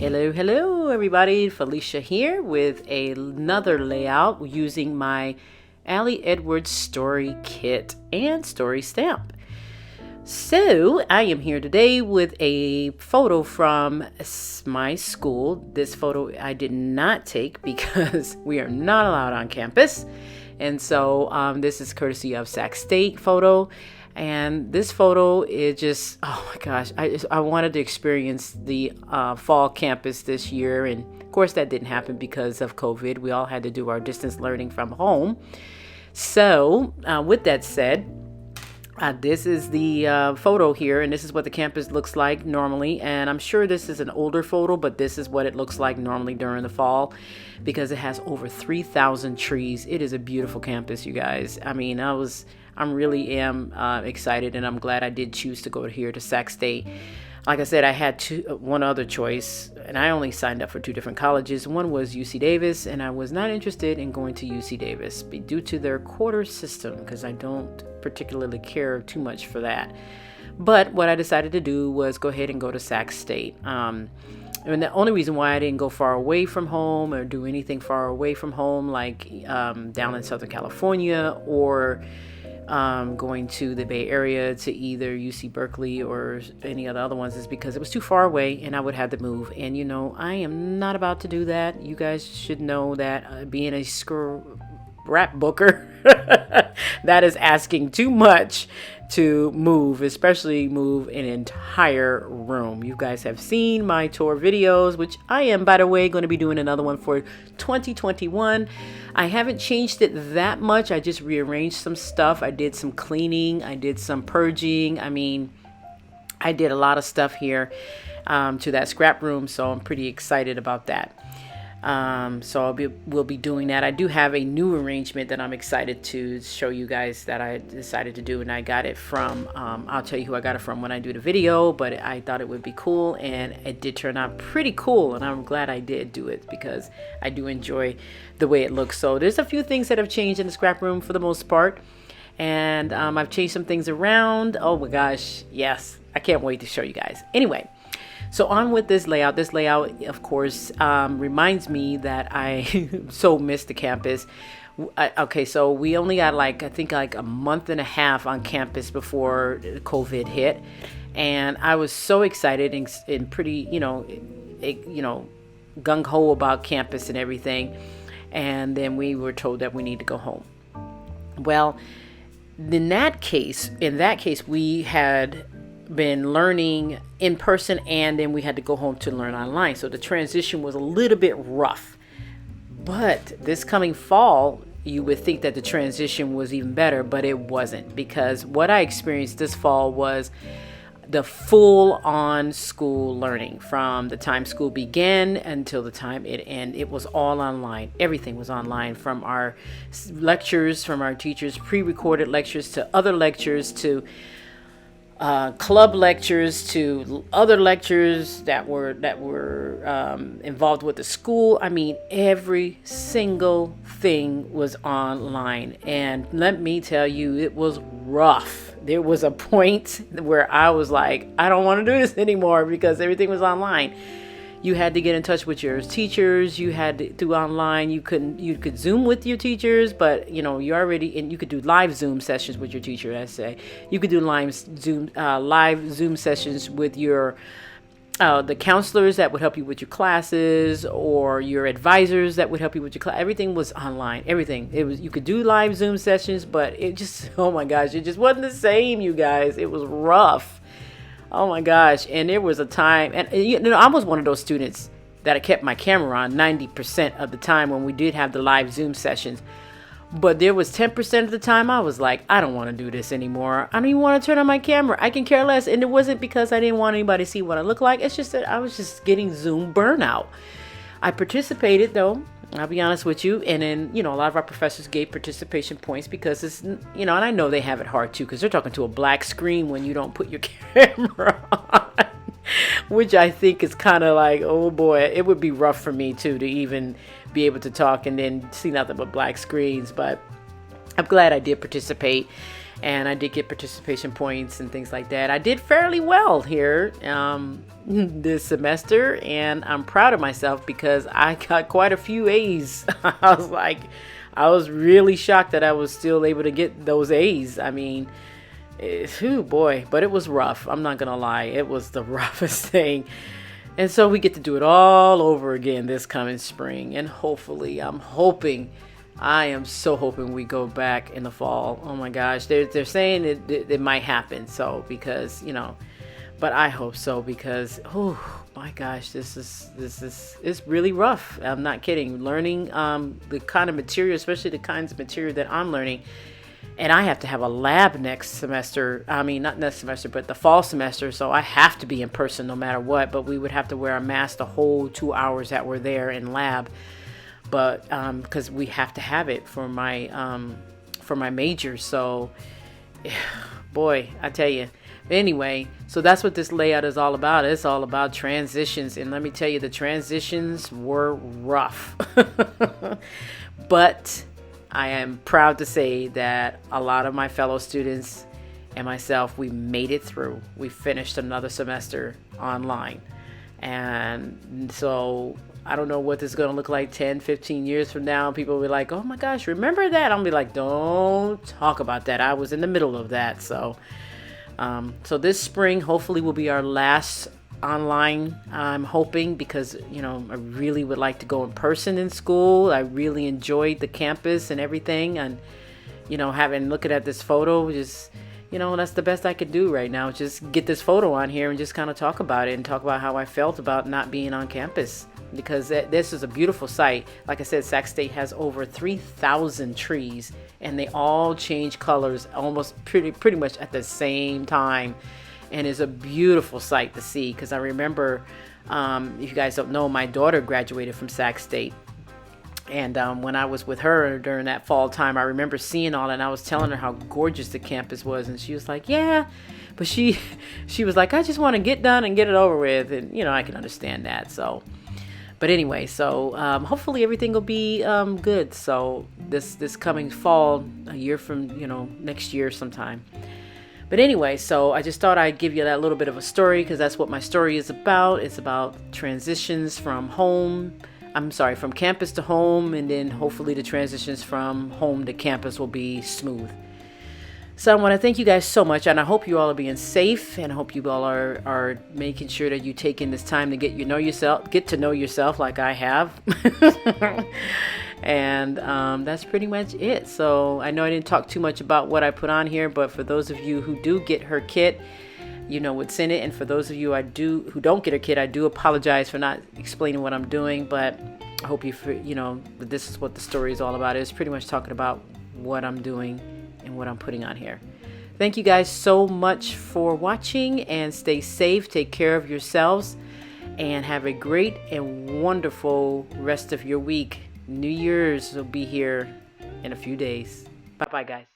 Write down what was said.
Hello, everybody. Felicia here with another layout using my Ali Edwards story kit and story stamp. So I am here today with a photo from my school. This photo I did not take because we are not allowed on campus. And so this is courtesy of Sac State photo. And this photo is just, oh my gosh, I wanted to experience the fall campus this year. And of course that didn't happen because of COVID. We all had to do our distance learning from home. So with that said, this is the photo here, and this is what the campus looks like normally. And I'm sure this is an older photo, but this is what it looks like normally during the fall because it has over 3,000 trees. It is a beautiful campus, you guys. I mean, I really am excited, and I'm glad I did choose to go here to Sac State. Like I said, I had one other choice, and I only signed up for two different colleges. One was UC Davis, and I was not interested in going to UC Davis due to their quarter system because I don't particularly care too much for that. But what I decided to do was go ahead and go to Sac State. And the only reason why I didn't go far away from home or do anything far away from home, like down in Southern California or going to the Bay Area to either UC Berkeley or any of the other ones, is because it was too far away and I would have to move. And you know, I am not about to do that. You guys should know that being a scrapbooker, that is asking too much to move, especially move an entire room. You guys have seen my tour videos, which I am, by the way, going to be doing another one for 2021. I haven't changed it that much. I just rearranged some stuff. I did some cleaning. I did some purging. I mean, I did a lot of stuff here to that scrap room, so I'm pretty excited about that. So we'll be doing that. I do have a new arrangement that I'm excited to show you guys that I decided to do, and I got it from, I'll tell you who I got it from when I do the video, but I thought it would be cool, and it did turn out pretty cool, and I'm glad I did do it because I do enjoy the way it looks. So there's a few things that have changed in the scrap room for the most part, and I've changed some things around. Oh my gosh, yes, I can't wait to show you guys. Anyway, so on with this layout. This layout, of course, reminds me that I so missed the campus. Okay, so we only got I think a month and a half on campus before COVID hit. And I was so excited and pretty, gung-ho about campus and everything. And then we were told that we need to go home. Well, in that case, we had been learning in person, and then we had to go home to learn online. So the transition was a little bit rough. But this coming fall, you would think that the transition was even better, but it wasn't, because what I experienced this fall was the full-on school learning from the time school began until the time it ended. It was all online. Everything was online, from our lectures, from our teachers' pre-recorded lectures to other lectures to club lectures to other lectures that were involved with the school. I mean, every single thing was online, and let me tell you, it was rough. There was a point where I was like, I don't want to do this anymore because everything was online. You had to get in touch with your teachers. You had to do online. You could Zoom with your teachers, but you could do live Zoom sessions with your teacher. I say you could do live Zoom sessions with your the counselors that would help you with your classes, or your advisors that would help you with your class. Everything was online. Everything. You could do live Zoom sessions, but it just, oh my gosh, it just wasn't the same, you guys. It was rough. Oh my gosh. And there was a time, and I was one of those students that I kept my camera on 90% of the time when we did have the live Zoom sessions. But there was 10% of the time I was like, I don't want to do this anymore. I don't even want to turn on my camera. I can care less. And it wasn't because I didn't want anybody to see what I look like. It's just that I was just getting Zoom burnout. I participated though. I'll be honest with you. And then, a lot of our professors gave participation points because it's, and I know they have it hard too, because they're talking to a black screen when you don't put your camera on, which I think is kind of like, oh boy, it would be rough for me too, to even be able to talk and then see nothing but black screens. But I'm glad I did participate. and I did get participation points and things like that. I did fairly well here this semester, and I'm proud of myself because I got quite a few A's. I was really shocked that I was still able to get those A's. I mean, oh boy, but it was rough. I'm not gonna lie, it was the roughest thing. And so we get to do it all over again this coming spring, and hopefully, I am so hoping we go back in the fall. Oh my gosh, they're saying it might happen. So because but I hope so, because oh my gosh, this is it's really rough. I'm not kidding. Learning the kind of material, especially the kinds of material that I'm learning, and I have to have a lab next semester. I mean, not next semester, but the fall semester. So I have to be in person no matter what. But we would have to wear a mask the whole 2 hours that we're there in lab. But because we have to have it for my major. So boy, I tell you. Anyway, so that's what this layout is all about. It's all about transitions, and let me tell you, the transitions were rough. But I am proud to say that a lot of my fellow students and myself, we made it through. We finished another semester online. And so I don't know what this is going to look like 10, 15 years from now. People will be like, oh my gosh, remember that? I'll be like, don't talk about that. I was in the middle of that. So this spring, hopefully, will be our last online. I'm hoping, because, I really would like to go in person in school. I really enjoyed the campus and everything. And, looking at this photo, just, that's the best I could do right now. Just get this photo on here and just kind of talk about it and talk about how I felt about not being on campus. Because this is a beautiful site. Like I said, Sac State has over 3,000 trees, and they all change colors almost pretty much at the same time. And it's a beautiful sight to see, because I remember, if you guys don't know, my daughter graduated from Sac State. And when I was with her during that fall time, I remember seeing all that, and I was telling her how gorgeous the campus was. And she was like, yeah. But she was like, I just want to get done and get it over with. And, I can understand that. So, but anyway, so hopefully everything will be good. So this coming fall, a year from, next year sometime. But anyway, so I just thought I'd give you that little bit of a story, because that's what my story is about. It's about transitions from campus to home, and then hopefully the transitions from home to campus will be smooth. So I want to thank you guys so much, and I hope you all are being safe, and I hope you all are making sure that you take in this time to get to know yourself like I have. And that's pretty much it. So I know I didn't talk too much about what I put on here, but for those of you who do get her kit, what's in it. And for those of you who don't get her kit, I do apologize for not explaining what I'm doing, but I hope that this is what the story is all about. It's pretty much talking about what I'm doing and what I'm putting on here. Thank you guys so much for watching, and stay safe, take care of yourselves, and have a great and wonderful rest of your week. New Year's will be here in a few days. Bye-bye, guys.